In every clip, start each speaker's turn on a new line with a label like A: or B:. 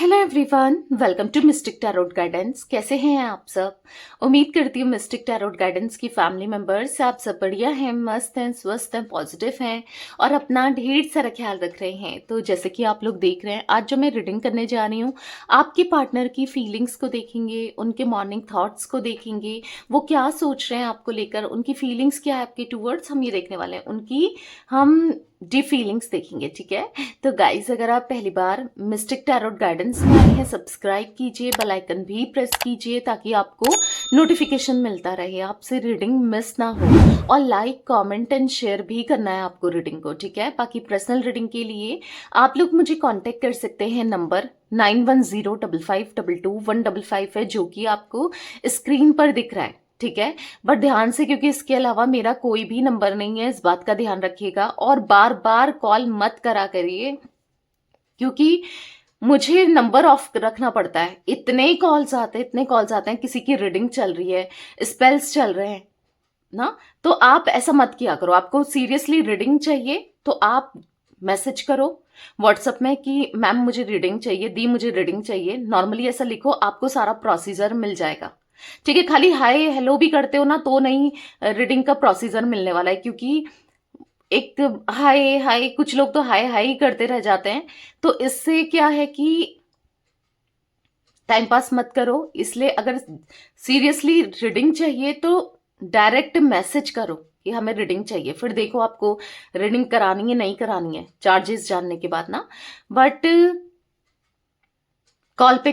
A: Hello everyone, welcome to mystic tarot guidance. कैसे हैं आप सब? उम्मीद करती हूँ मिस्टिक टैरोट गाइडेंस की फैमिली मेंबर्स आप सब बढ़िया हैं, मस्त हैं, स्वस्थ हैं, पॉजिटिव हैं और अपना ढेर सारा ख्याल रख रहे हैं। तो जैसे कि आप लोग देख रहे हैं, आज जो मैं रीडिंग करने जा रही हूँ, आपके पार्टनर की फीलिंग्स को देखेंगे, उनके मॉर्निंग थॉट्स को देखेंगे, वो क्या सोच रहे हैं आपको लेकर, उनकी फीलिंग्स क्या है आपके टूवर्ड्स, हम ये देखने वाले हैं। उनकी हम डीप फीलिंग्स देखेंगे, ठीक है। तो गाइस, अगर आप पहली बार मिस्टिक टैरोट गाइडेंस में आए हैं, सब्सक्राइब कीजिए, बेल आइकन भी प्रेस कीजिए ताकि आपको नोटिफिकेशन मिलता रहे, आपसे रीडिंग मिस ना हो। और लाइक, कमेंट एंड शेयर भी करना है आपको रीडिंग को, ठीक है। बाकी पर्सनल रीडिंग के लिए आप लोग मुझे कांटेक्ट कर सकते हैं, नंबर 9105522155 है, जो कि आपको स्क्रीन पर दिख रहा है, ठीक है। बट ध्यान से, क्योंकि इसके अलावा मेरा कोई भी नंबर नहीं है, इस बात का ध्यान रखिएगा। और बार बार कॉल मत करा करिए, क्योंकि मुझे नंबर ऑफ रखना पड़ता है। इतने कॉल्स आते हैं, इतने कॉल्स आते हैं, किसी की रीडिंग चल रही है, स्पेल्स चल रहे हैं ना। तो आप ऐसा मत किया करो। आपको सीरियसली रीडिंग चाहिए तो आप मैसेज करो व्हाट्सएप में कि मैम मुझे रीडिंग चाहिए, दी मुझे रीडिंग चाहिए। नॉर्मली ऐसा लिखो, आपको सारा प्रोसीजर मिल जाएगा, ठीक है। खाली हाय हेलो भी करते हो ना तो नहीं, रीडिंग का प्रोसीजर मिलने वाला है। क्योंकि एक हाय हाय, कुछ लोग तो हाय हाय ही करते रह जाते हैं, तो इससे क्या है कि टाइम पास मत करो। इसलिए अगर सीरियसली रीडिंग चाहिए तो डायरेक्ट मैसेज करो कि हमें रीडिंग चाहिए, फिर देखो आपको रीडिंग करानी है नहीं करानी है, चार्जेस जानने के बाद ना। बट कॉल पे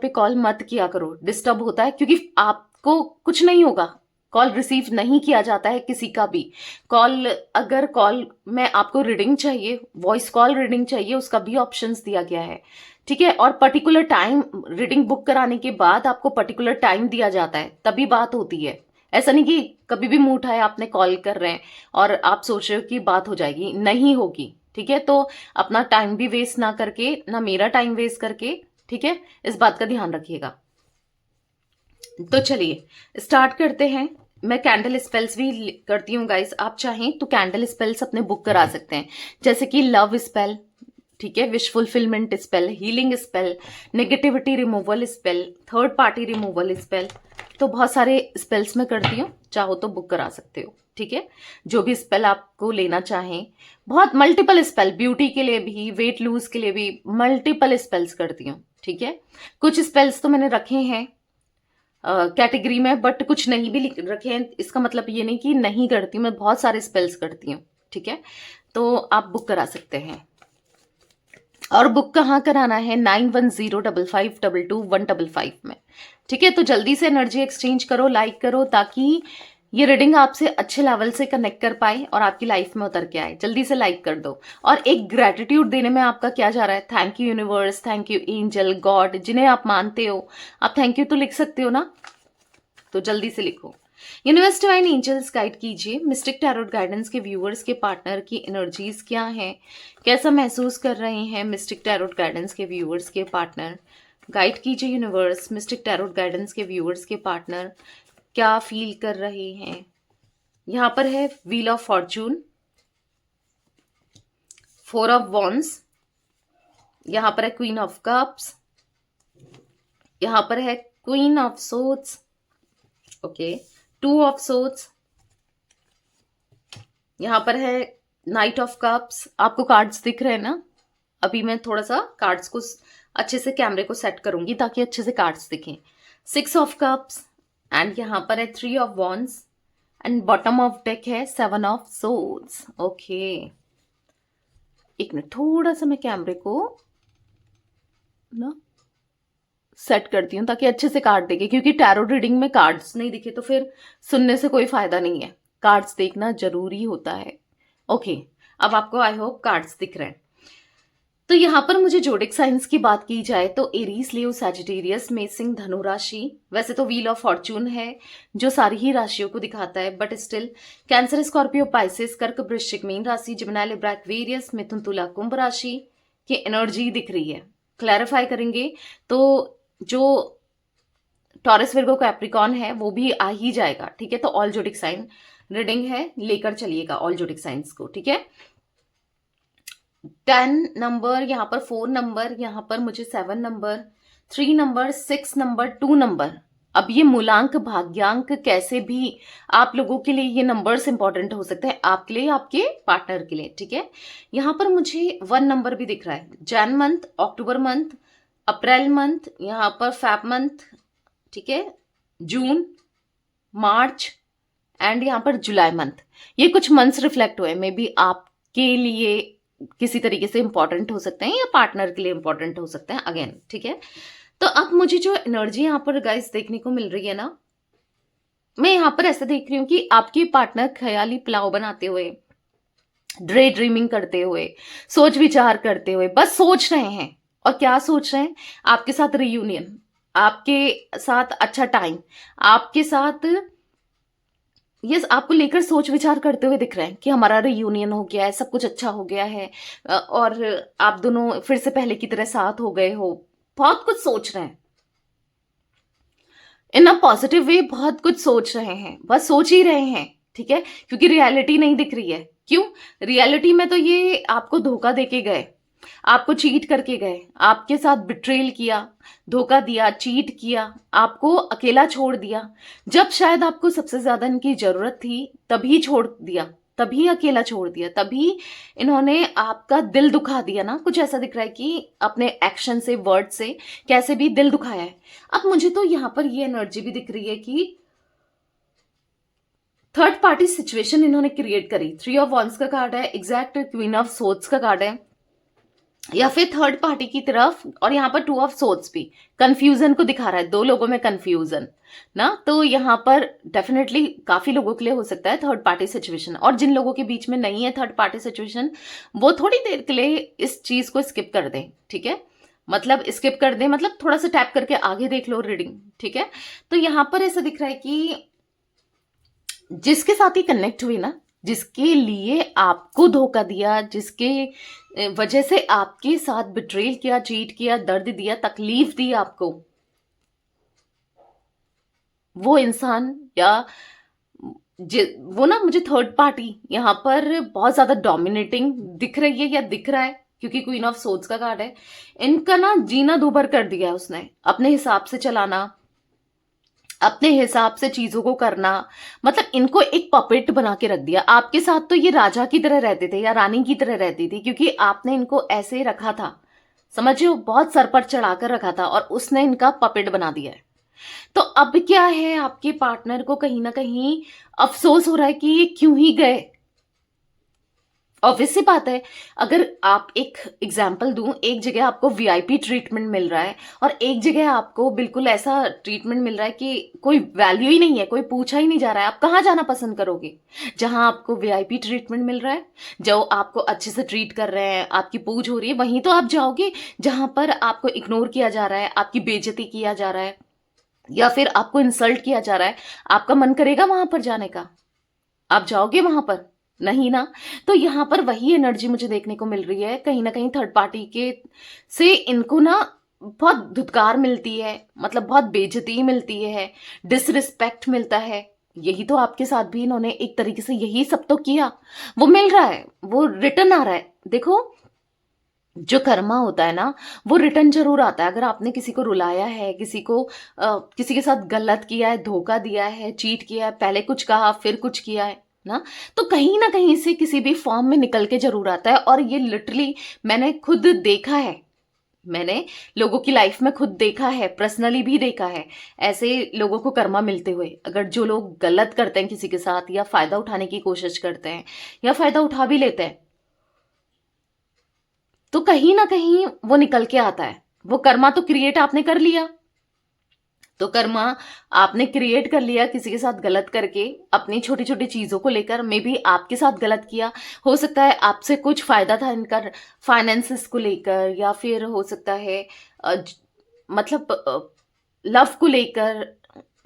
A: कॉल मत किया करो, डिस्टर्ब होता है। क्योंकि आपको कुछ नहीं होगा, कॉल रिसीव नहीं किया जाता है किसी का भी कॉल। अगर कॉल में आपको रीडिंग चाहिए, वॉइस कॉल रीडिंग चाहिए, उसका भी ऑप्शंस दिया गया है, ठीक है। और पर्टिकुलर टाइम, रीडिंग बुक कराने के बाद आपको पर्टिकुलर टाइम दिया जाता है, तभी बात होती है। ऐसा नहीं कि कभी भी मुंह उठाए आपने कॉल कर रहे हैं और आप सोच रहे हो कि बात हो जाएगी, नहीं होगी, ठीक है। तो अपना टाइम भी वेस्ट ना करके, ना मेरा टाइम वेस्ट करके, ठीक है, इस बात का ध्यान रखिएगा। तो चलिए स्टार्ट करते हैं। मैं कैंडल स्पेल्स भी करती हूँ गाइस, आप चाहें तो कैंडल स्पेल्स अपने बुक करा सकते हैं, जैसे कि लव स्पेल, ठीक है, wish fulfilment spell, healing spell, negativity removal spell, third party removal spell. तो बहुत सारे स्पेल्स मैं करती हूँ, चाहो तो बुक करा सकते हो, ठीक है। जो भी स्पेल आपको लेना चाहें, बहुत मल्टीपल स्पेल, ब्यूटी के लिए भी, वेट लूज के लिए भी मल्टीपल स्पेल्स करती हूँ, ठीक है। कुछ स्पेल्स तो मैंने रखे हैं कैटेगरी में, बट कुछ नहीं भी रखे हैं। इसका मतलब ये नहीं कि नहीं करती हूँ, मैं बहुत सारे स्पेल्स करती हूँ, ठीक है। तो आप बुक करा सकते हैं। और बुक कहाँ कराना है? 9105522155 में, ठीक है। तो जल्दी से एनर्जी एक्सचेंज करो, लाइक करो, ताकि ये रीडिंग आपसे अच्छे लेवल से कनेक्ट कर पाए और आपकी लाइफ में उतर के आए। जल्दी से लाइक कर दो। और एक ग्रेटिट्यूड देने में आपका क्या जा रहा है? Thank you universe, thank you angel, God, जिन्हें आप मानते हो, आप थैंक यू तो लिख सकते हो ना, तो जल्दी से लिखो। यूनिवर्स डिवाइन एंजल्स गाइड कीजिए मिस्टिक टैरोट गाइडेंस के व्यूअर्स के पार्टनर की एनर्जीज क्या हैं, कैसा महसूस कर रहे हैं मिस्टिक टैरोट गाइडेंस के व्यूअर्स के पार्टनर। गाइड कीजिए यूनिवर्स, मिस्टिक टैरोट गाइडेंस के व्यूअर्स के पार्टनर क्या फील कर रहे हैं। यहां पर है wheel of Fortune, 4 of wands, यहां पर है क्वीन ऑफ कप्स, यहां पर है queen of swords, okay, 2 of swords, यहां पर है नाइट ऑफ कप्स। आपको कार्ड्स दिख रहे हैं ना? अभी मैं थोड़ा सा कार्ड्स को अच्छे से कैमरे को सेट करूंगी ताकि अच्छे से कार्ड्स दिखें। 6 ऑफ कप्स एंड यहां पर है 3 of wands and bottom of deck है 7 ऑफ सोर्ड्स, ओके। एक मिनट, थोड़ा सा मैं कैमरे को ना सेट करती हूँ ताकि अच्छे से कार्ड दिखे, क्योंकि टैरो रीडिंग में कार्ड्स नहीं दिखे तो फिर सुनने से कोई फायदा नहीं है, कार्ड्स देखना जरूरी होता है, ओके। अब आपको आई होप कार्ड्स दिख रहे हैं। तो यहां पर मुझे जोडिक साइंस की बात की जाए तो एरीज, लियो, सैजिटेरियस, मेषिंग, धनु राशि। वैसे तो व्हील ऑफ फॉर्चून है जो सारी ही राशियों को दिखाता है, but still cancer, Scorpio, Pisces, कर्क, वृश्चिक, मीन राशि, जिमिनी, लिब्रा, एक्वेरियस, मिथुन, तुला, कुंभ राशि की एनर्जी दिख रही है। क्लैरिफाई करेंगे तो जो टॉरस, विर्गो, कैप्रिकॉन है वो भी आ ही जाएगा, ठीक है। तो ऑल जोडिक साइन रीडिंग है, लेकर चलिएगा ऑल जोडिक साइंस को, ठीक है। 10 नंबर, यहाँ पर 4 नंबर, यहाँ पर मुझे 7 नंबर, 3 नंबर, 6 नंबर, 2 नंबर। अब ये मूलांक भाग्यांक कैसे भी आप लोगों के लिए ये नंबर्स इंपॉर्टेंट हो सकते हैं, आपके लिए, आपके पार्टनर के लिए, ठीक है। यहाँ पर मुझे 1 नंबर भी दिख रहा है, जैन मंथ, अक्टूबर मंथ, अप्रैल मंथ, यहाँ पर फैब मंथ, ठीक है, जून, मार्च एंड यहाँ पर जुलाई मंथ। ये कुछ मंथ्स रिफ्लेक्ट हुए, मे बी आपके लिए किसी तरीके से इंपॉर्टेंट हो सकते हैं या पार्टनर के लिए इंपॉर्टेंट हो सकते हैं अगेन, ठीक है। तो अब मुझे जो एनर्जी यहाँ पर गाइस देखने को मिल रही है ना, मैं यहाँ पर ऐसा देख रही हूँ कि आपके पार्टनर ख्याली पुलाव बनाते हुए, ड्रे ड्रीमिंग करते हुए, सोच विचार करते हुए बस सोच रहे हैं। और क्या सोच रहे हैं? आपके साथ रियूनियन, आपके साथ अच्छा टाइम, आपके साथ यस, आपको लेकर सोच विचार करते हुए दिख रहे हैं कि हमारा रियूनियन हो गया है, सब कुछ अच्छा हो गया है, और आप दोनों फिर से पहले की तरह साथ हो गए हो। बहुत कुछ सोच रहे हैं इन अ पॉजिटिव वे, बहुत कुछ सोच रहे हैं, बस सोच ही रहे हैं, ठीक है। क्योंकि रियलिटी नहीं दिख रही है। क्यों? रियलिटी में तो ये आपको धोखा देके गए, आपको चीट करके गए, आपके साथ बिट्रेल किया, धोखा दिया, चीट किया, आपको अकेला छोड़ दिया। जब शायद आपको सबसे ज्यादा इनकी जरूरत थी तभी छोड़ दिया, तभी अकेला छोड़ दिया, तभी इन्होंने आपका दिल दुखा दिया ना। कुछ ऐसा दिख रहा है कि अपने एक्शन से, वर्ड से कैसे भी दिल दुखाया है। अब मुझे तो यहां पर ये एनर्जी भी दिख रही है कि थर्ड पार्टी सिचुएशन इन्होंने क्रिएट करी। 3 ऑफ वंस का कार्ड है, एग्जैक्ट क्वीन ऑफ सोर्ड्स का कार्ड है, या फिर थर्ड पार्टी की तरफ, और यहाँ पर 2 ऑफ सोर्ड्स भी कंफ्यूजन को दिखा रहा है, 2 लोगों में कंफ्यूजन ना। तो यहाँ पर डेफिनेटली काफी लोगों के लिए हो सकता है थर्ड पार्टी सिचुएशन, और जिन लोगों के बीच में नहीं है थर्ड पार्टी सिचुएशन, वो थोड़ी देर के लिए इस चीज को स्किप कर दें, ठीक है। मतलब स्किप कर दें, मतलब थोड़ा सा टैप करके आगे देख लो रीडिंग, ठीक है। तो यहाँ पर ऐसा दिख रहा है कि जिसके साथ ही कनेक्ट हुई ना, जिसके लिए आपको धोखा दिया, जिसके वजह से आपके साथ बिट्रेल किया, चीट किया, दर्द दिया, तकलीफ दी आपको, वो इंसान या वो ना, मुझे थर्ड पार्टी यहाँ पर बहुत ज्यादा डोमिनेटिंग दिख रही है या दिख रहा है, क्योंकि क्वीन ऑफ सोर्ड्स का कार्ड है। इनका ना जीना दूभर कर दिया है उसने, अपने हिसाब से चलाना, अपने हिसाब से चीजों को करना, मतलब इनको एक पपेट बना के रख दिया। आपके साथ तो ये राजा की तरह रहते थे या रानी की तरह रहती थी, क्योंकि आपने इनको ऐसे रखा था, समझियो, बहुत सर पर चढ़ाकर रखा था, और उसने इनका पपेट बना दिया है। तो अब क्या है, आपके पार्टनर को कहीं ना कहीं अफसोस हो रहा है कि ये क्यों ही गए। ऑब्वियस सी बात है, अगर आप एक एग्जाम्पल दूं, एक जगह आपको वीआईपी ट्रीटमेंट मिल रहा है और एक जगह आपको बिल्कुल ऐसा ट्रीटमेंट मिल रहा है कि कोई वैल्यू ही नहीं है, कोई पूछा ही नहीं जा रहा है, आप कहाँ जाना पसंद करोगे? जहां आपको वीआईपी ट्रीटमेंट मिल रहा है, जो आपको अच्छे से ट्रीट कर रहे हैं, आपकी पूछ हो रही है, वहीं तो आप जाओगे। जहां पर आपको इग्नोर किया जा रहा है, आपकी बेइज्जती किया जा रहा है, या फिर आपको इंसल्ट किया जा रहा है, आपका मन करेगा वहां पर जाने का? आप जाओगे वहां पर? नहीं ना। तो यहां पर वही एनर्जी मुझे देखने को मिल रही है, कहीं ना कहीं थर्ड पार्टी के से इनको ना बहुत धुतकार मिलती है, मतलब बहुत बेइज्जती मिलती है, डिसरिस्पेक्ट मिलता है। यही तो आपके साथ भी इन्होंने एक तरीके से यही सब तो किया, वो मिल रहा है, वो रिटर्न आ रहा है। देखो, जो कर्मा होता है ना, वो रिटर्न जरूर आता है। अगर आपने किसी को रुलाया है, किसी को किसी के साथ गलत किया है, धोखा दिया है, चीट किया है, पहले कुछ कहा फिर कुछ किया है ना, तो कहीं ना कहीं से किसी भी फॉर्म में निकल के जरूर आता है। और ये लिटरली मैंने खुद देखा है, मैंने लोगों की लाइफ में खुद देखा है, पर्सनली भी देखा है ऐसे लोगों को कर्मा मिलते हुए। अगर जो लोग गलत करते हैं किसी के साथ, या फायदा उठाने की कोशिश करते हैं, या फायदा उठा भी लेते हैं, तो कहीं ना कहीं वो निकल के आता है। वो कर्मा तो क्रिएट आपने कर लिया, तो कर्मा आपने क्रिएट कर लिया किसी के साथ गलत करके, अपनी छोटी छोटी चीजों को लेकर। मे बी आपके साथ गलत किया, हो सकता है आपसे कुछ फायदा था इनका फाइनेंसेस को लेकर, या फिर हो सकता है मतलब लव को लेकर,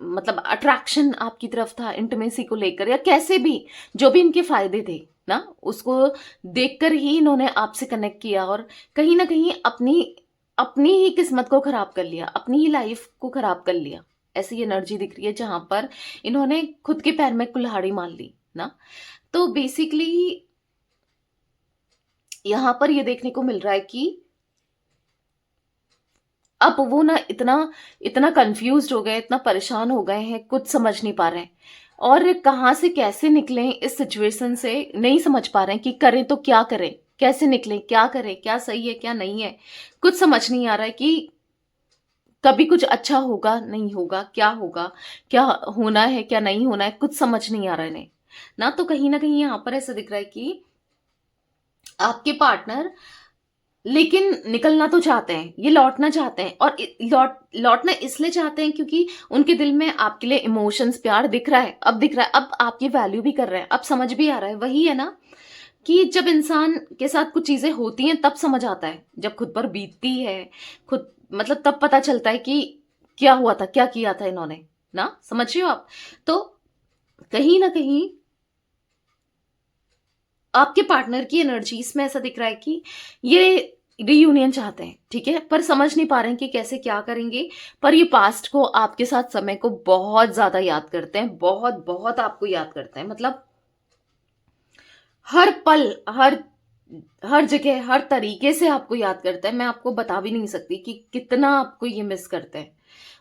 A: मतलब अट्रैक्शन आपकी तरफ था, इंटीमेसी को लेकर, या कैसे भी जो भी इनके फायदे थे ना, उसको देखकर ही इन्होंने आपसे कनेक्ट किया, और कहीं ना कहीं अपनी अपनी ही किस्मत को खराब कर लिया, अपनी ही लाइफ को खराब कर लिया। ऐसी एनर्जी दिख रही है जहां पर इन्होंने खुद के पैर में कुल्हाड़ी मार ली ना। तो बेसिकली यहां पर ये देखने को मिल रहा है कि अब वो ना इतना इतना कंफ्यूज्ड हो गए, इतना परेशान हो गए हैं, कुछ समझ नहीं पा रहे हैं और कहाँ से कैसे निकलें इस सिचुएशन से, नहीं समझ पा रहे हैं कि करें तो क्या करें, कैसे निकलें, क्या करें, क्या सही है क्या नहीं है। कुछ समझ नहीं आ रहा है कि कभी कुछ अच्छा होगा नहीं होगा, क्या होगा, क्या होना है क्या नहीं होना है, कुछ समझ नहीं आ रहा है इन्हें ना कहीं यहाँ पर ऐसा दिख रहा है कि आपके पार्टनर लेकिन निकलना तो चाहते हैं, ये लौटना चाहते हैं और लौटना इसलिए चाहते हैं क्योंकि उनके दिल में आपके लिए इमोशंस, प्यार दिख रहा है, अब दिख रहा है, अब आपकी वैल्यू भी कर रहे हैं, अब समझ भी आ रहा है। वही है ना कि जब इंसान के साथ कुछ चीजें होती हैं तब समझ आता है, जब खुद पर बीतती है, खुद मतलब तब पता चलता है कि क्या हुआ था, क्या किया था इन्होंने, ना समझ रहे हो आप। तो कहीं ना कहीं आपके पार्टनर की एनर्जी इसमें ऐसा दिख रहा है कि ये रीयूनियन चाहते हैं, ठीक है, पर समझ नहीं पा रहे हैं कि कैसे क्या करेंगे। पर ये पास्ट को, आपके साथ समय को बहुत ज्यादा याद करते हैं, बहुत बहुत आपको याद करते हैं, मतलब हर पल, हर जगह, हर तरीके से आपको याद करते हैं। मैं आपको बता भी नहीं सकती कि कितना आपको ये मिस करते हैं,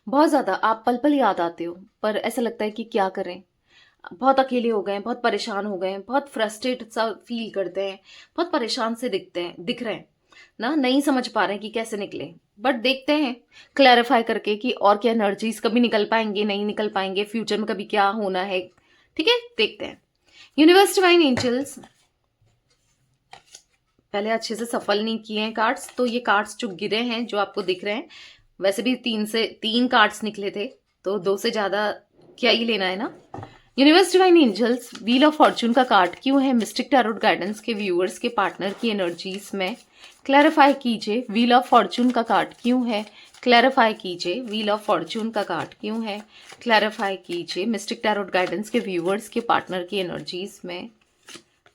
A: बहुत ज्यादा। आप पल पल याद आते हो, पर ऐसा लगता है कि क्या करें, बहुत अकेले हो गए हैं, बहुत परेशान हो गए हैं, बहुत फ्रस्ट्रेट सा फील करते हैं, बहुत परेशान से दिख रहे हैं ना, नहीं समझ पा रहे हैं कि कैसे निकले। बट देखते हैं क्लैरिफाई करके कि और क्या एनर्जीज कभी निकल पाएंगे, नहीं निकल पाएंगे, फ्यूचर में कभी क्या होना है, ठीक है, देखते हैं। यूनिवर्स, डिवाइन एंजल्स, पहले अच्छे से सफल नहीं किए हैं कार्ड्स, तो ये कार्ड्स जो गिरे हैं, जो आपको दिख रहे हैं, वैसे भी 3 कार्ड्स निकले थे, तो 2 से ज्यादा क्या ही लेना है ना। Universe, divine angels, wheel of fortune का कार्ड क्यों है मिस्टिक टैरोट गाइडेंस के व्यूअर्स के पार्टनर की एनर्जीज में, क्लैरिफाई कीजिए। व्हील ऑफ फॉर्चून का कार्ड क्यों है, क्लैरिफाई कीजिए। व्हील ऑफ फॉर्चून का कार्ड क्यों है, क्लैरिफाई कीजिए मिस्टिक टैरोट गाइडेंस के व्यूअर्स के पार्टनर की एनर्जीज में।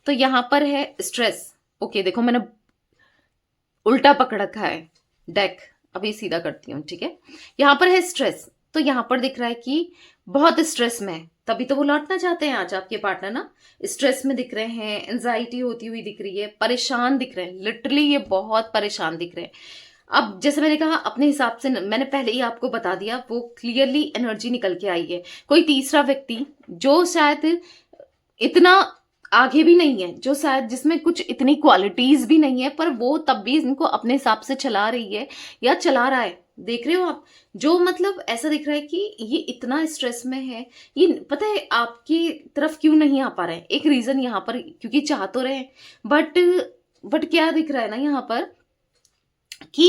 A: तो यहाँ पर है स्ट्रेस। ओके, देखो मैंने उल्टा पकड़ रखा है डेक, अभी सीधा करती हूँ, ठीक है। यहाँ पर है स्ट्रेस, तो यहाँ पर दिख रहा है कि बहुत स्ट्रेस में है, तभी तो वो लौटना चाहते हैं आज आपके पार्टनर ना। स्ट्रेस में दिख रहे हैं, एंजाइटी होती हुई दिख रही है, परेशान दिख रहे हैं, लिटरली ये बहुत परेशान दिख रहे हैं। अब जैसे मैंने कहा अपने हिसाब से मैंने पहले ही आपको बता दिया, वो क्लियरली एनर्जी निकल के आई है। कोई तीसरा व्यक्ति जो शायद इतना आगे भी नहीं है, जो शायद जिसमें कुछ इतनी क्वालिटीज भी नहीं है, पर वो तब भी इनको अपने हिसाब से चला रही है या चला रहा है। देख रहे हो आप, जो मतलब ऐसा दिख रहा है कि ये इतना स्ट्रेस में है, ये पता है आपकी तरफ क्यों नहीं आ पा रहे हैं। एक रीजन यहाँ पर, क्योंकि चाह तो रहे, बट बट क्या दिख रहा है ना यहाँ पर कि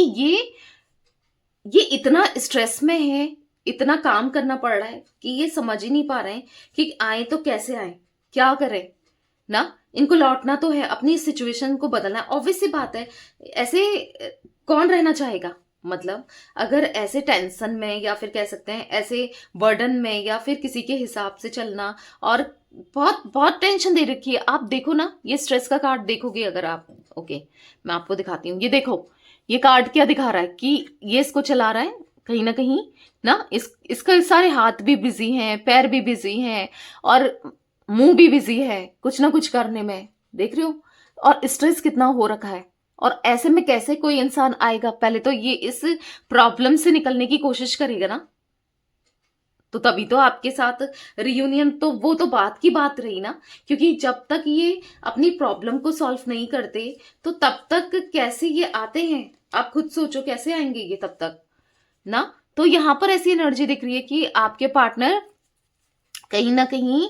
A: ये इतना स्ट्रेस में है, इतना काम करना पड़ रहा है कि ये समझ ही नहीं पा रहे हैं कि आए तो कैसे आए, क्या करें ना। इनको लौटना तो है, अपनी सिचुएशन को बदलना है, ऑब्वियस सी बात है। ऐसे कौन रहना चाहेगा, मतलब अगर ऐसे टेंशन में या फिर कह सकते हैं ऐसे बर्डन में या फिर किसी के हिसाब से चलना, और बहुत बहुत टेंशन दे रखी है। आप देखो ना, ये स्ट्रेस का कार्ड देखोगे अगर आप, ओके मैं आपको दिखाती हूँ, ये देखो ये कार्ड क्या दिखा रहा है कि ये इसको चला रहा है कहीं ना कहीं ना, इसका सारे हाथ भी बिजी हैं, पैर भी बिजी हैं और मुंह भी बिजी है कुछ ना कुछ करने में, देख रहे हो। और स्ट्रेस कितना हो रखा है, और ऐसे में कैसे कोई इंसान आएगा, पहले तो ये इस प्रॉब्लम से निकलने की कोशिश करेगा ना, तो तभी तो आपके साथ रियूनियन, तो वो तो बात की बात रही ना। क्योंकि जब तक ये अपनी प्रॉब्लम को सॉल्व नहीं करते तो तब तक कैसे ये आते हैं, आप खुद सोचो कैसे आएंगे ये तब तक ना। तो यहां पर ऐसी एनर्जी दिख रही है कि आपके पार्टनर कहीं ना कहीं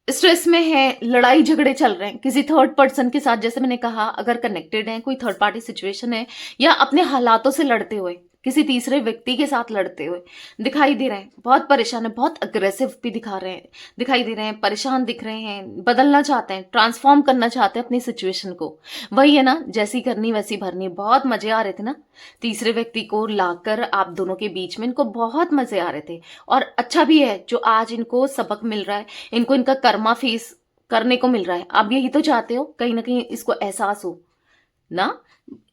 A: स्ट्रेस में है, लड़ाई झगड़े चल रहे हैं किसी थर्ड पर्सन के साथ, जैसे मैंने कहा अगर कनेक्टेड है, कोई थर्ड पार्टी सिचुएशन है, या अपने हालातों से लड़ते हुए किसी तीसरे व्यक्ति के साथ लड़ते हुए दिखाई दे रहे हैं। बहुत परेशान है, बहुत अग्रेसिव भी दिखाई दे रहे हैं, परेशान दिख रहे हैं, बदलना चाहते हैं, ट्रांसफॉर्म करना चाहते हैं अपनी सिचुएशन को। वही है ना, जैसी करनी वैसी भरनी। बहुत मजे आ रहे थे ना तीसरे व्यक्ति को लाकर आप दोनों के बीच में, इनको बहुत मजे आ रहे थे। और अच्छा भी है जो आज इनको सबक मिल रहा है, इनको इनका कर्मा फेस करने को मिल रहा है। आप यही तो चाहते हो, कहीं ना कहीं इसको एहसास हो ना,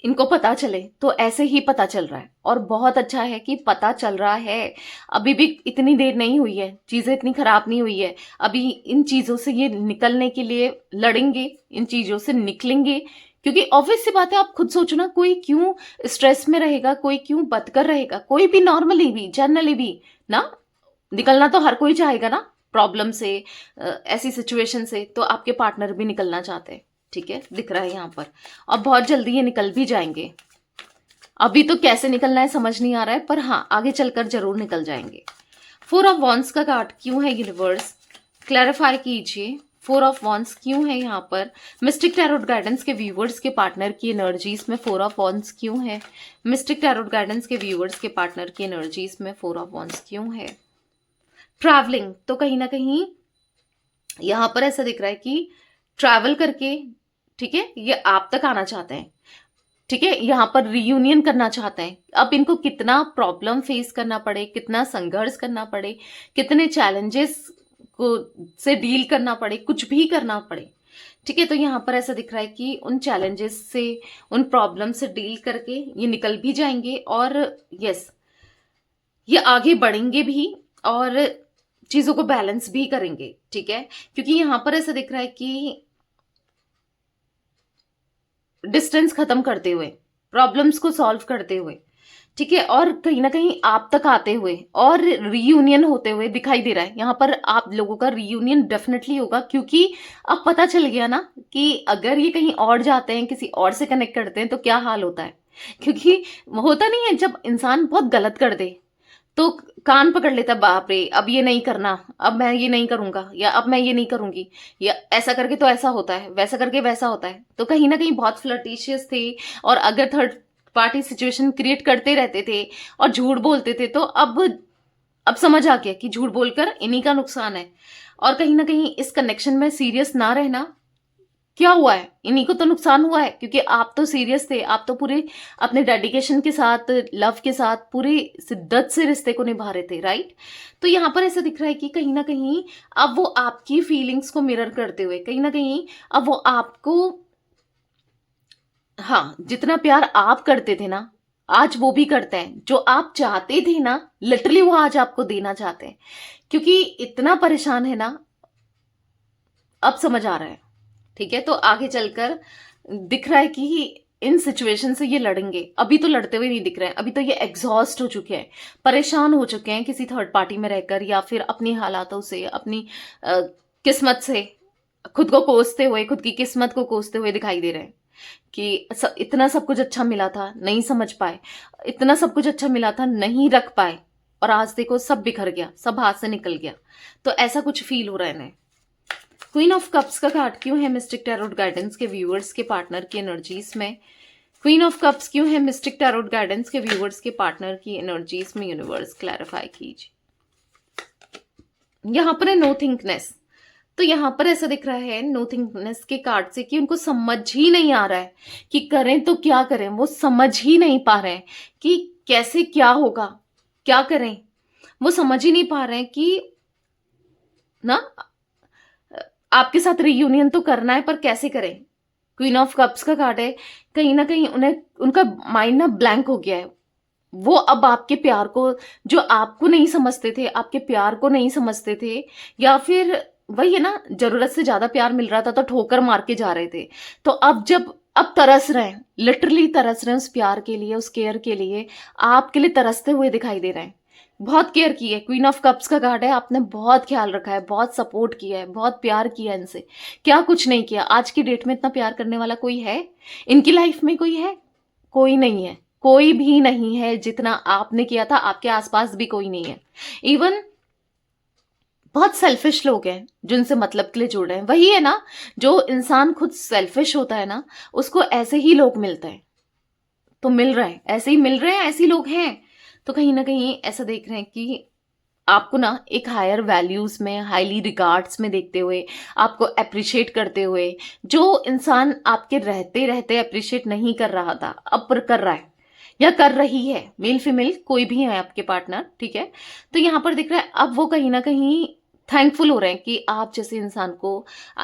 A: इनको पता चले, तो ऐसे ही पता चल रहा है। और बहुत अच्छा है कि पता चल रहा है, अभी भी इतनी देर नहीं हुई है, चीजें इतनी खराब नहीं हुई है। अभी इन चीजों से ये निकलने के लिए लड़ेंगे, इन चीजों से निकलेंगे, क्योंकि ऑब्वियस सी बात है, आप खुद सोचो ना, कोई क्यों स्ट्रेस में रहेगा, कोई क्यों बदकर रहेगा, कोई भी नॉर्मली भी जनरली भी ना, निकलना तो हर कोई चाहेगा ना प्रॉब्लम से, ऐसी सिचुएशन से। तो आपके पार्टनर भी निकलना चाहते हैं, ठीक है, दिख रहा है यहाँ पर। और बहुत जल्दी ये निकल भी जाएंगे। अभी तो कैसे निकलना है समझ नहीं आ रहा है, पर हाँ आगे चलकर जरूर निकल जाएंगे। 4 ऑफ वॉन्ड्स का कार्ड क्यों है यूनिवर्स, क्लैरिफाई कीजिए। 4 ऑफ वॉन्ड्स क्यों है यहाँ पर? मिस्टिक टैरोट गाइडेंस के व्यूवर्स के पार्टनर की एनर्जीज में 4 ऑफ वॉन्ड्स क्यों है? मिस्टिक टैरोट गाइडेंस के व्यूवर्स के पार्टनर की एनर्जीज में 4 ऑफ वॉन्ड्स क्यों है? ट्रैवलिंग, तो कहीं ना कहीं यहाँ पर ऐसा दिख रहा है कि ट्रैवल करके, ठीक है, ये आप तक आना चाहते हैं, ठीक है, यहाँ पर रियूनियन करना चाहते हैं। अब इनको कितना प्रॉब्लम फेस करना पड़े, कितना संघर्ष करना पड़े, कितने चैलेंजेस को से डील करना पड़े, कुछ भी करना पड़े, ठीक है, तो यहाँ पर ऐसा दिख रहा है कि उन चैलेंजेस से, उन प्रॉब्लम से डील करके ये निकल भी जाएंगे। और यस, ये आगे बढ़ेंगे भी और चीजों को बैलेंस भी करेंगे, ठीक है, क्योंकि यहाँ पर ऐसा दिख रहा है कि डिस्टेंस खत्म करते हुए, प्रॉब्लम्स को सॉल्व करते हुए, ठीक है, और कहीं ना कहीं आप तक आते हुए और रीयूनियन होते हुए दिखाई दे रहा है। यहाँ पर आप लोगों का रीयूनियन डेफिनेटली होगा, क्योंकि अब पता चल गया ना कि अगर ये कहीं और जाते हैं, किसी और से कनेक्ट करते हैं, तो क्या हाल होता है। क्योंकि होता नहीं है, जब इंसान बहुत गलत कर दे तो कान पकड़ लेता, बाप रे अब ये नहीं करना, अब मैं ये नहीं करूंगा, या अब मैं ये नहीं करूंगी, या ऐसा करके तो ऐसा होता है, वैसा करके वैसा होता है। तो कहीं ना कहीं बहुत फ्लर्टिशियस थे, और अगर थर्ड पार्टी सिचुएशन क्रिएट करते रहते थे और झूठ बोलते थे, तो अब समझ आ गया कि झूठ बोलकर इन्हीं का नुकसान है। और कहीं ना कहीं इस कनेक्शन में सीरियस ना रहना, क्या हुआ है, इन्हीं को तो नुकसान हुआ है, क्योंकि आप तो सीरियस थे, आप तो पूरे अपने डेडिकेशन के साथ, लव के साथ, पूरी शिद्दत से रिश्ते को निभा रहे थे, राइट। तो यहाँ पर ऐसा दिख रहा है कि कहीं ना कहीं अब वो आपकी फीलिंग्स को मिरर करते हुए, कहीं ना कहीं अब वो आपको, हाँ, जितना प्यार आप करते थे ना, आज वो भी करते हैं। जो आप चाहते थे ना, लिटरली वो आज आपको देना चाहते हैं, क्योंकि इतना परेशान है ना, अब समझ आ रहा है, ठीक है। तो आगे चलकर दिख रहा है कि इन सिचुएशन से ये लड़ेंगे। अभी तो लड़ते हुए नहीं दिख रहे हैं, अभी तो ये एग्जॉस्ट हो चुके हैं, परेशान हो चुके हैं किसी थर्ड पार्टी में रहकर, या फिर अपनी हालातों से, अपनी किस्मत से खुद को कोसते हुए, खुद की किस्मत को कोसते हुए दिखाई दे रहे हैं कि इतना सब कुछ अच्छा मिला था, नहीं समझ पाए, इतना सब कुछ अच्छा मिला था, नहीं रख पाए, और आज देखो सब बिखर गया, सब हाथ से निकल गया। तो ऐसा कुछ फील हो रहा है इन्हें। क्वीन ऑफ कप्स का कार्ड क्यों है मिस्टिक टैरोट गाइडेंस के व्यूअर्स के पार्टनर की एनर्जीज में? क्वीन ऑफ कप्स क्यों है मिस्टिक टैरोट गाइडेंस के व्यूअर्स के पार्टनर की एनर्जीज में? यूनिवर्स क्लैरिफाई कीजिए। यहां पर है नो थिंकनेस, तो यहां पर ऐसा दिख रहा है नो थिंकनेस के कार्ड से कि उनको समझ ही नहीं आ रहा है कि करें तो क्या करें। वो समझ ही नहीं पा रहे हैं कि कैसे क्या होगा, क्या करें। वो समझ ही नहीं पा रहे हैं कि ना, आपके साथ रीयूनियन तो करना है, पर कैसे करें। क्वीन ऑफ कप्स का कार्ड है, कहीं ना कहीं उन्हें, उनका माइंड ना ब्लैंक हो गया है। वो अब आपके प्यार को, जो आपको नहीं समझते थे, आपके प्यार को नहीं समझते थे, या फिर वही है ना, जरूरत से ज्यादा प्यार मिल रहा था तो ठोकर मार के जा रहे थे। तो अब तरस रहे हैं, लिटरली तरस रहे हैं उस प्यार के लिए, उस केयर के लिए, आपके लिए तरसते हुए दिखाई दे रहे हैं। बहुत केयर की है, क्वीन ऑफ कप्स का कार्ड है, आपने बहुत ख्याल रखा है, बहुत सपोर्ट किया है, बहुत प्यार किया है इनसे। क्या कुछ नहीं किया। आज की डेट में इतना प्यार करने वाला कोई है इनकी लाइफ में? कोई है? कोई नहीं है, कोई भी नहीं है। जितना आपने किया था, आपके आसपास भी कोई नहीं है। इवन बहुत सेल्फिश लोग हैं जिनसे मतलब के लिए जुड़ रहे हैं। वही है ना, जो इंसान खुद सेल्फिश होता है ना, उसको ऐसे ही लोग मिलते हैं। तो मिल रहे हैं, ऐसे ही मिल रहे हैं, ऐसे ही लोग हैं। तो कहीं ना कहीं ऐसा देख रहे हैं कि आपको ना एक हायर वैल्यूज में, हाईली रिगार्ड्स में देखते हुए, आपको अप्रिशिएट करते हुए, जो इंसान आपके रहते रहते अप्रिशिएट नहीं कर रहा था, अब कर रहा है या कर रही है, मेल फीमेल कोई भी है आपके पार्टनर, ठीक है। तो यहाँ पर दिख रहा है अब वो कहीं ना कहीं थैंकफुल हो रहे हैं कि आप जैसे इंसान को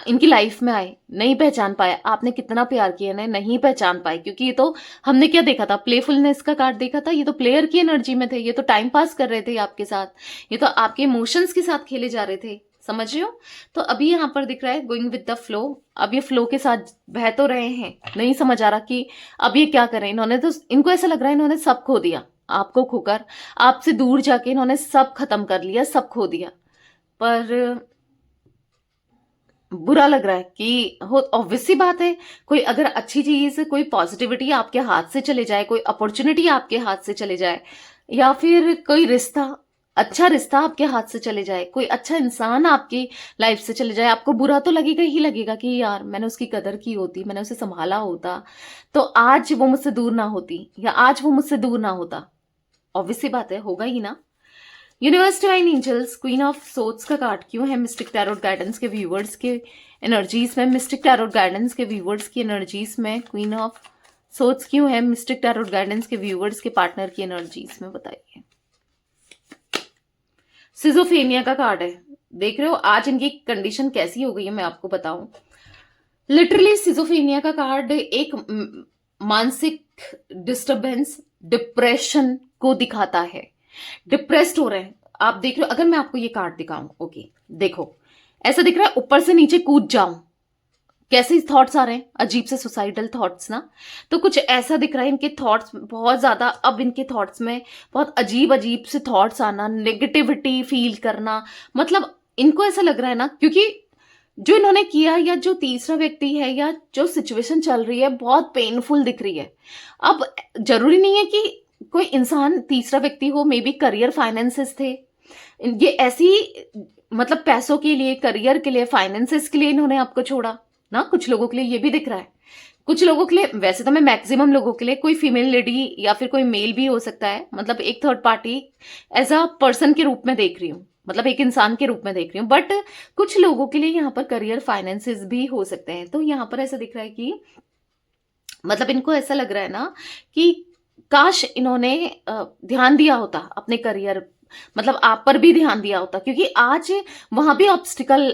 A: इनकी लाइफ में आए। नहीं पहचान पाया, आपने कितना प्यार किया ना, नहीं पहचान पाए, क्योंकि ये तो हमने क्या देखा था, प्लेफुलनेस का कार्ड देखा था। ये तो प्लेयर की एनर्जी में थे, ये तो टाइम पास कर रहे थे आपके साथ, ये तो आपके इमोशंस के साथ खेले जा रहे थे, समझ रहे हो? तो अभी यहाँ पर दिख रहा है गोइंग विद द फ्लो। अब ये फ्लो के साथ बह तो रहे हैं, नहीं समझ आ रहा कि अब ये क्या करें। इन्होंने तो, इनको ऐसा लग रहा है इन्होंने सब खो दिया, आपको खोकर, आपसे दूर जाके इन्होंने सब खत्म कर लिया, सब खो दिया। पर बुरा लग रहा है कि हो, ऑब्वियस सी बात है, कोई अगर अच्छी चीज, कोई पॉजिटिविटी आपके हाथ से चले जाए, कोई अपॉर्चुनिटी आपके हाथ से चले जाए, या फिर कोई रिश्ता, अच्छा रिश्ता आपके हाथ से चले जाए, कोई अच्छा इंसान आपकी लाइफ से चले जाए, आपको बुरा तो लगेगा ही लगेगा कि यार मैंने उसकी कदर की होती, मैंने उसे संभाला होता, तो आज वो मुझसे दूर ना होती, या आज वो मुझसे दूर ना होता। ऑब्वियस सी बात है, होगा ही ना। Universe divine angels, queen of swords का कार्ड क्यों है मिस्टिक टैरोट गाइडेंस के व्यूवर्स के एनर्जीज में? मिस्टिक टैरोट गाइडेंस के व्यूवर्स की एनर्जीज में क्वीन ऑफ सोर्ड्स क्यों है मिस्टिक टैरोट गाइडेंस के व्यूवर्स के पार्टनर की एनर्जीज में? बताइए। सिजोफेनिया का कार्ड है, देख रहे हो आज इनकी कंडीशन कैसी हो गई है, मैं आपको बताऊं। लिटरली सिजोफेनिया का कार्ड एक मानसिक डिस्टरबेंस, डिप्रेशन को दिखाता है। डिप्रेस्ड हो रहे हैं आप, देख रहे हो। अगर मैं आपको ये कार्ड दिखाऊं, ओके देखो, ऐसा दिख रहा है ऊपर से नीचे कूद जाऊं, कैसे थॉट्स आ रहे हैं, अजीब से सुसाइडल थॉट्स ना। तो कुछ ऐसा दिख रहा है, इनके थॉट्स बहुत ज्यादा, अब इनके थॉट्स में बहुत अजीब अजीब से थॉट्स आना, नेगेटिविटी फील करना, मतलब इनको ऐसा लग रहा है ना, क्योंकि जो इन्होंने किया, या जो तीसरा व्यक्ति है, या जो सिचुएशन चल रही है बहुत पेनफुल दिख रही है। अब जरूरी नहीं है कि कोई इंसान तीसरा व्यक्ति हो, मे बी करियर फाइनेंसेस थे, ये ऐसी, मतलब पैसों के लिए, करियर के लिए, फाइनेंसेस के लिए इन्होंने आपको छोड़ा ना। कुछ लोगों के लिए ये भी दिख रहा है, कुछ लोगों के लिए, वैसे तो मैं मैक्सिमम लोगों के लिए, कोई फीमेल लेडी या फिर कोई मेल भी हो सकता है, मतलब एक third party as a person के रूप में देख रही हूँ, मतलब एक इंसान के रूप में देख रही हूँ, बट कुछ लोगों के लिए यहाँ पर करियर फाइनेंसेस भी हो सकते हैं। तो यहाँ पर ऐसा दिख रहा है कि मतलब इनको ऐसा लग रहा है ना कि काश इन्होंने ध्यान दिया होता अपने करियर, मतलब आप पर भी ध्यान दिया होता, क्योंकि आज वहां भी ऑब्स्टिकल,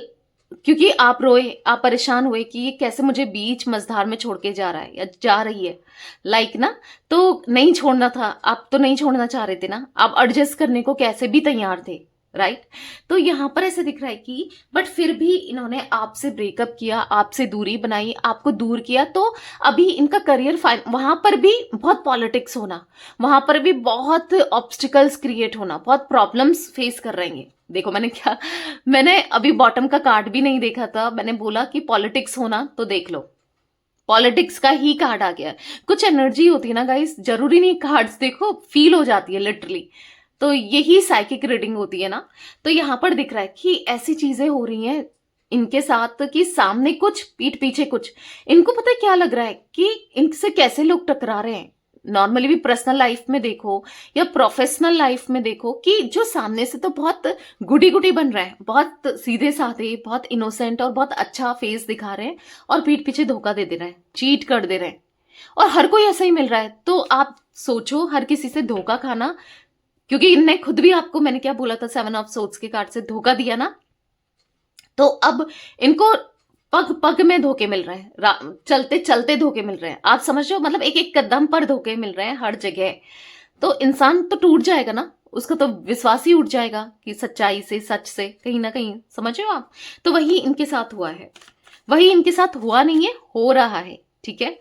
A: क्योंकि आप रोए, आप परेशान हुए कि ये कैसे मुझे बीच मझधार में छोड़ के जा रहा है या जा रही है, लाइक ना। तो नहीं छोड़ना था, आप तो नहीं छोड़ना चाह रहे थे ना, आप एडजस्ट करने को कैसे भी तैयार थे, राइट। तो यहाँ पर ऐसे दिख रहा है कि बट फिर भी इन्होंने आपसे ब्रेकअप किया, आपसे दूरी बनाई, आपको दूर किया। तो अभी इनका करियर वहां पर भी बहुत पॉलिटिक्स होना, वहां पर भी बहुत ऑब्स्टिकल्स क्रिएट होना, बहुत प्रॉब्लम्स फेस कर रहे हैं। देखो मैंने क्या, मैंने अभी बॉटम का कार्ड भी नहीं देखा था, मैंने बोला कि पॉलिटिक्स होना, तो देख लो पॉलिटिक्स का ही कार्ड आ गया। कुछ एनर्जी होती है ना गाइस, जरूरी नहीं कार्ड्स देखो, फील हो जाती है लिटरली। तो यही साइकिक रीडिंग होती है ना। तो यहाँ पर दिख रहा है कि ऐसी चीजें हो रही हैं इनके साथ कि सामने कुछ, पीठ पीछे कुछ। इनको पता है क्या लग रहा है कि इनसे कैसे लोग टकरा रहे हैं। नॉर्मली भी पर्सनल लाइफ में देखो या प्रोफेशनल लाइफ में देखो कि जो सामने से तो बहुत गुडी गुडी बन रहा है, बहुत सीधे साधे, बहुत इनोसेंट और बहुत अच्छा फेस दिखा रहे हैं, और पीठ पीछे धोखा दे दे रहे हैं, चीट कर दे रहे हैं, और हर कोई ऐसा ही मिल रहा है। तो आप सोचो, हर किसी से धोखा खाना, क्योंकि इनने खुद भी आपको, मैंने क्या बोला था, 7 ऑफ सोर्ड्स के कार्ड से धोखा दिया ना। तो अब इनको पग पग में धोखे मिल रहे हैं, चलते चलते धोखे मिल रहे हैं, आप समझ रहे हो, मतलब एक एक कदम पर धोखे मिल रहे हैं हर जगह। तो इंसान तो टूट जाएगा ना, उसका तो विश्वास ही उठ जाएगा कि सच्चाई से, सच से, कहीं ना कहीं, समझ रहे हो आप। तो वही इनके साथ हुआ है, वही इनके साथ हुआ नहीं है, हो रहा है, ठीक है।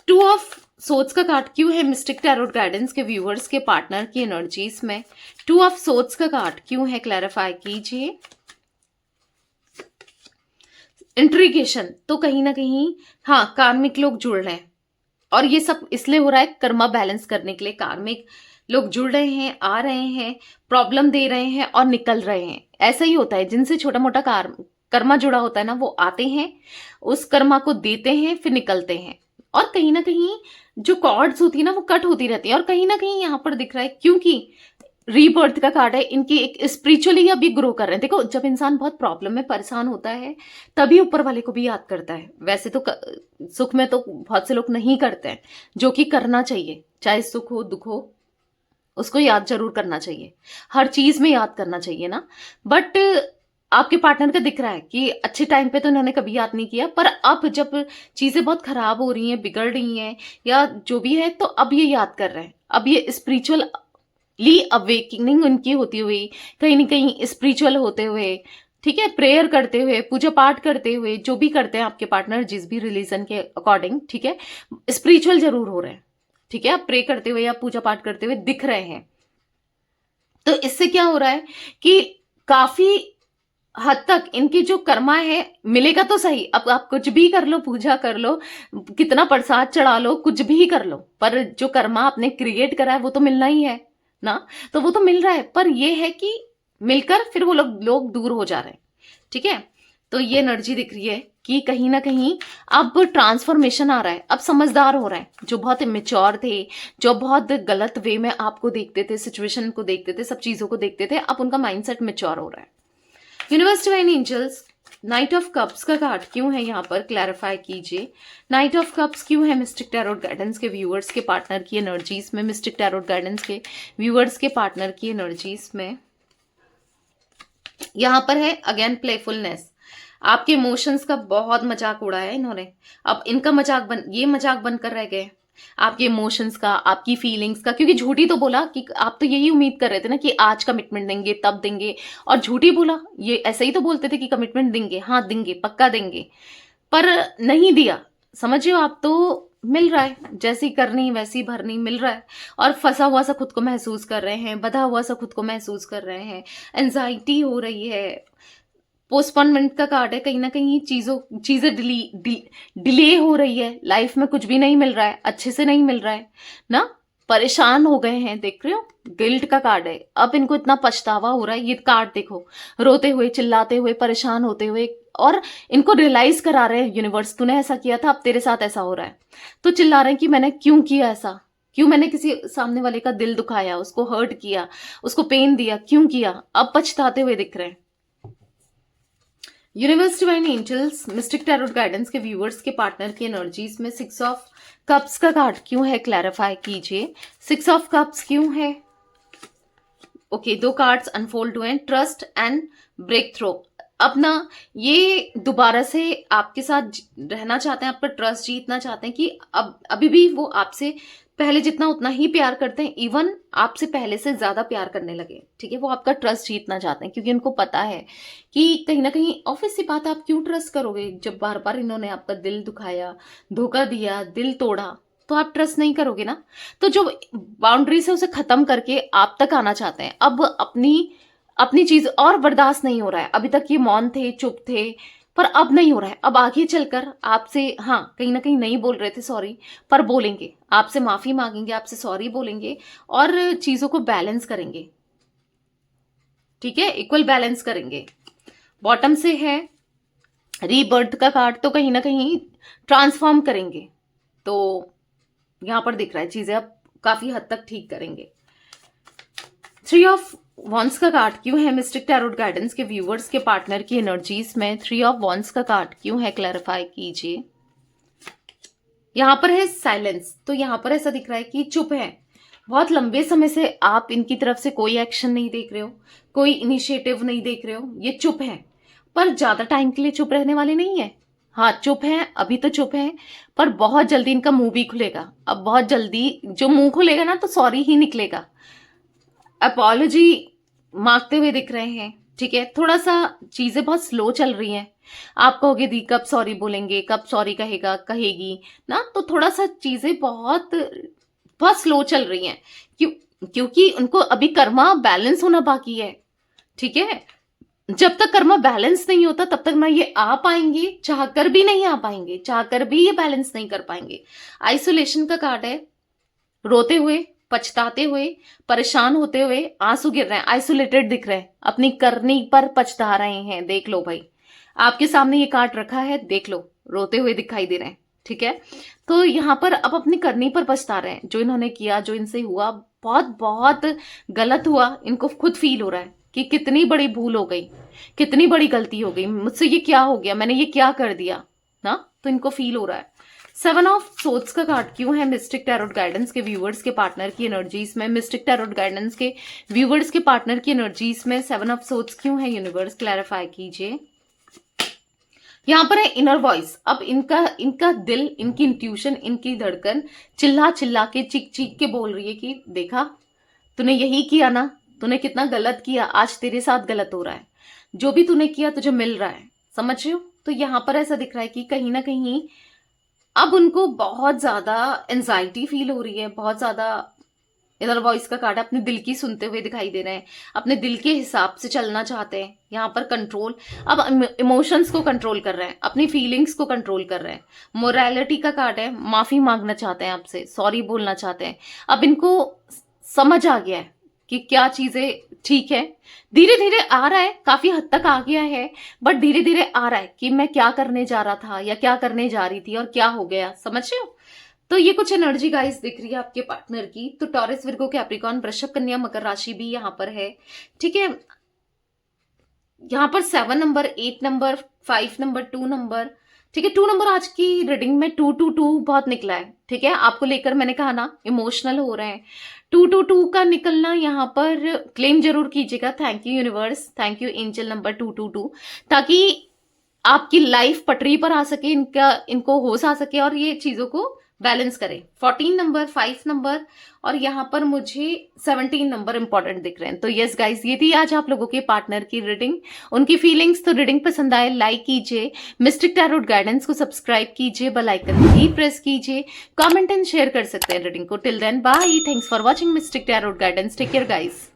A: 2 ऑफ सोर्ड्स का कार्ड क्यों है मिस्टिक टैरोट गाइडेंस के व्यूअर्स के पार्टनर की एनर्जीज में? 2 ऑफ सोर्ड्स का कार्ड क्यों है, क्लैरिफाई कीजिए। इंट्रीगेशन, तो कहीं ना कहीं हाँ कार्मिक लोग जुड़ रहे हैं, और ये सब इसलिए हो रहा है कर्मा बैलेंस करने के लिए। कार्मिक लोग जुड़ रहे हैं, आ रहे हैं, प्रॉब्लम दे रहे हैं और निकल रहे हैं। ऐसा ही होता है, जिनसे छोटा मोटा कर्मा जुड़ा होता है ना, वो आते हैं, उस कर्मा को देते हैं, फिर निकलते हैं। और कहीं ना कहीं जो कॉर्ड्स होती है ना, वो कट होती रहती है। और कहीं ना कहीं यहाँ पर दिख रहा है, क्योंकि रीबर्थ का कार्ड है, इनकी एक स्पिरिचुअली अभी ग्रो कर रहे हैं। देखो जब इंसान बहुत प्रॉब्लम में परेशान होता है, तभी ऊपर वाले को भी याद करता है। वैसे तो सुख में तो बहुत से लोग नहीं करते हैं, जो कि करना चाहिए, चाहे सुख हो दुख हो, उसको याद जरूर करना चाहिए, हर चीज में याद करना चाहिए ना। बट आपके पार्टनर का दिख रहा है कि अच्छे टाइम पे तो इन्होंने कभी याद नहीं किया, पर अब जब चीजें बहुत खराब हो रही हैं, बिगड़ रही हैं, या जो भी है, तो अब ये याद कर रहे हैं। अब ये स्पिरिचुअल ली अवेकनिंग उनकी होती हुई, कहीं ना कहीं स्पिरिचुअल होते हुए, ठीक है, प्रेयर करते हुए, पूजा पाठ करते हुए, जो भी करते हैं आपके पार्टनर जिस भी रिलीजन के अकॉर्डिंग, ठीक है, स्पिरिचुअल जरूर हो रहे हैं, ठीक है, आप प्रे करते हुए या पूजा पाठ करते हुए दिख रहे हैं। तो इससे क्या हो रहा है कि काफी हद तक इनकी जो कर्मा है मिलेगा तो सही। अब आप कुछ भी कर लो, पूजा कर लो, कितना प्रसाद चढ़ा लो, कुछ भी कर लो, पर जो कर्मा आपने क्रिएट करा है वो तो मिलना ही है ना। तो वो तो मिल रहा है, पर ये है कि मिलकर फिर वो लोग दूर हो जा रहे हैं, ठीक है। तो ये एनर्जी दिख रही है कि कहीं ना कहीं अब ट्रांसफॉर्मेशन आ रहा है, अब समझदार हो रहा है। जो बहुत इमेच्योर थे, जो बहुत गलत वे में आपको देखते थे, सिचुएशन को देखते थे, सब चीजों को देखते थे, अब उनका माइंडसेट मेच्योर हो रहा है। Universe divine angels, knight of cups का कार्ड क्यों है यहाँ पर, क्लैरिफाई कीजिए। नाइट ऑफ कप्स क्यों है मिस्टिक टैरोट गाइडेंस के व्यूअर्स के पार्टनर की एनर्जीज में, मिस्टिक टैरोट गाइडेंस के व्यूअर्स के पार्टनर की एनर्जीज में। यहां पर है अगेन प्लेफुलनेस। आपके इमोशंस का बहुत मजाक उड़ा है इन्होंने, अब इनका ये मजाक बनकर रह गए आपके इमोशंस का, आपकी फीलिंग्स का, क्योंकि झूठी तो बोला कि आप तो यही उम्मीद कर रहे थे ना कि आज कमिटमेंट देंगे, तब देंगे, और झूठी बोला, ये ऐसे ही तो बोलते थे कि कमिटमेंट देंगे, हाँ देंगे, पक्का देंगे, पर नहीं दिया। समझिए आप, तो मिल रहा है, जैसी करनी वैसी भरनी मिल रहा है, और फंसा हुआ सा खुद को महसूस कर रहे हैं, बधा हुआ सा खुद को महसूस कर रहे हैं, एंजाइटी हो रही है। पोस्टपोनमेंट का कार्ड है, कहीं ना कहीं चीजें डिले हो रही है, लाइफ में कुछ भी नहीं मिल रहा है, अच्छे से नहीं मिल रहा है ना, परेशान हो गए हैं, देख रहे हो, गिल्ट का कार्ड है। अब इनको इतना पछतावा हो रहा है, ये कार्ड देखो, रोते हुए, चिल्लाते हुए, परेशान होते हुए, और इनको रियलाइज करा रहे हैं यूनिवर्स, तूने ऐसा किया था, अब तेरे साथ ऐसा हो रहा है। तो चिल्ला रहे हैं कि मैंने क्यों किया ऐसा, क्यों मैंने किसी सामने वाले का दिल दुखाया, उसको हर्ट किया, उसको पेन दिया, क्यों किया, अब पछताते हुए दिख रहे हैं। Universe divine angels, mystic tarot guidance के व्यूअर्स के पार्टनर की एनर्जीज में 6 ऑफ कप्स का कार्ड क्यों है, क्लैरिफाई कीजिए। 6 ऑफ कप्स क्यों है? ओके, 2 कार्ड्स अनफोल्ड हुए हैं, ट्रस्ट एंड ब्रेक थ्रू। अब ना ये दोबारा से आपके साथ रहना चाहते हैं, आप पर ट्रस्ट जीतना चाहते हैं कि अब अभी भी वो आपसे पहले जितना उतना ही प्यार करते हैं, इवन आपसे पहले से ज्यादा प्यार करने लगे, ठीक है। वो आपका ट्रस्ट जीतना चाहते हैं क्योंकि उनको पता है कि कहीं ना कहीं ऑब्वियस सी बात, आप क्यों ट्रस्ट करोगे जब बार बार इन्होंने आपका दिल दुखाया, धोखा दिया, दिल तोड़ा, तो आप ट्रस्ट नहीं करोगे ना। तो जो बाउंड्री है उसे खत्म करके आप तक आना चाहते हैं, अब अपनी चीज और बर्दाश्त नहीं हो रहा है। अभी तक ये मौन थे, चुप थे, पर अब नहीं हो रहा है। अब आगे चलकर आपसे, हाँ कहीं ना कहीं नहीं बोल रहे थे सॉरी, पर बोलेंगे, आपसे माफी मांगेंगे, आपसे सॉरी बोलेंगे, और चीजों को बैलेंस करेंगे, ठीक है, इक्वल बैलेंस करेंगे। बॉटम से है रीबर्थ का कार्ड, तो कहीं ना कहीं ट्रांसफॉर्म करेंगे। तो यहां पर दिख रहा है चीजें अब काफी हद तक ठीक करेंगे। 3 ऑफ वॉन्स का कार्ड क्यों है मिस्टिक टैरोट गाइडेंस के व्यूअर्स के पार्टनर की एनर्जीज में? 3 ऑफ वॉन्स का कार्ड क्यों है, क्लैरिफाई कीजिए। यहां पर है साइलेंस, तो यहां पर ऐसा दिख रहा है कि चुप है, बहुत लंबे समय से आप इनकी तरफ से कोई एक्शन नहीं देख रहे हो, कोई इनिशिएटिव नहीं देख रहे हो, ये चुप है, पर ज्यादा टाइम के लिए चुप रहने वाले नहीं है। हाँ चुप है, अभी तो चुप है, पर बहुत जल्दी इनका मुंह भी खुलेगा। अब बहुत जल्दी जो मुंह खुलेगा ना, तो सॉरी ही निकलेगा, अपॉलॉजी मांगते हुए दिख रहे हैं, ठीक है। थोड़ा सा चीजें बहुत स्लो चल रही हैं, आप कहोगे दी कब सॉरी बोलेंगे, कब सॉरी कहेगा, कहेगी ना, तो थोड़ा सा चीजें बहुत बहुत स्लो चल रही हैं, क्योंकि उनको अभी कर्मा बैलेंस होना बाकी है, ठीक है। जब तक कर्मा बैलेंस नहीं होता तब तक ना ये आ पाएंगे, चाहकर भी नहीं आ पाएंगे, चाहकर भी ये बैलेंस नहीं कर पाएंगे। आइसोलेशन का कार्ड है, रोते हुए, पछताते हुए, परेशान होते हुए, आंसू गिर रहे हैं, आइसोलेटेड दिख रहे हैं, अपनी करनी पर पछता रहे हैं। देख लो भाई, आपके सामने ये कार्ड रखा है, देख लो, रोते हुए दिखाई दे रहे हैं, ठीक है। तो यहां पर अब अपनी करनी पर पछता रहे हैं, जो इन्होंने किया, जो इनसे हुआ, बहुत बहुत गलत हुआ, इनको खुद फील हो रहा है कि कितनी बड़ी भूल हो गई, कितनी बड़ी गलती हो गई मुझसे, ये क्या हो गया, मैंने ये क्या कर दिया ना, तो इनको फील हो रहा है। 7 ऑफ सोर्ड्स का कार्ड क्यों है मिस्टिक टैरोट गाइडेंस के व्यूअर्स के पार्टनर की एनर्जीज में? मिस्टिक टैरोट गाइडेंस के व्यूअर्स के पार्टनर की एनर्जीज में 7 ऑफ सोर्ड्स क्यों है, यूनिवर्स क्लैरिफाई कीजिए। यहां पर है इनर वॉइस, अब इनका दिल, इनकी इंट्यूशन, इनकी धड़कन चिल्ला चिल्ला के, चीख चीख के बोल रही है कि देखा तूने यही किया ना, तूने कितना गलत किया, आज तेरे साथ गलत हो रहा है। जो भी तूने किया तुझे मिल रहा है, समझ रहे हो। तो यहाँ पर ऐसा दिख रहा है कि कहीं ना कहीं अब उनको बहुत ज्यादा एंजाइटी फील हो रही है, बहुत ज्यादा इधर वॉइस का कार्ड अपने दिल की सुनते हुए दिखाई दे रहे हैं, अपने दिल के हिसाब से चलना चाहते हैं। यहाँ पर कंट्रोल, अब इमोशंस को कंट्रोल कर रहे हैं, अपनी फीलिंग्स को कंट्रोल कर रहे हैं। मोरालिटी का कार्ड है, माफी मांगना चाहते हैं आपसे, सॉरी बोलना चाहते हैं। अब इनको समझ आ गया है कि क्या चीजें ठीक है, धीरे धीरे आ रहा है, काफी हद तक आ गया है, बट धीरे धीरे आ रहा है कि मैं क्या करने जा रहा था या क्या करने जा रही थी और क्या हो गया, समझ रहे हो। तो ये कुछ एनर्जी गाइस दिख रही है आपके पार्टनर की। तो टॉरस, विर्गो, कैप्रिकॉर्न, वृषभ, कन्या, मकर राशि भी यहाँ पर है, ठीक है। यहाँ पर 7 नंबर, 8 नंबर, 5 नंबर, 2 नंबर, ठीक है। 2 नंबर आज की रीडिंग में 222 बहुत निकला है, ठीक है। आपको लेकर मैंने कहा ना इमोशनल हो रहे हैं, 222 का निकलना यहाँ पर क्लेम जरूर कीजिएगा। Thank you universe, thank you angel number 222, ताकि आपकी लाइफ पटरी पर आ सके, इनको होश आ सके और ये चीजों को बैलेंस करें। 14 नंबर, 5 नंबर और यहाँ पर मुझे 17 नंबर इंपॉर्टेंट दिख रहे हैं। तो यस गाइस, ये थी आज आप लोगों के पार्टनर की रीडिंग, उनकी फीलिंग्स। तो रीडिंग पसंद आए लाइक कीजिए, मिस्टिक टैरोट गाइडेंस को सब्सक्राइब कीजिए, बेल आइकन भी प्रेस कीजिए, कमेंट एंड शेयर कर सकते हैं रीडिंग को। Till then bye, thanks for watching mystic tarot guidance, take care guys.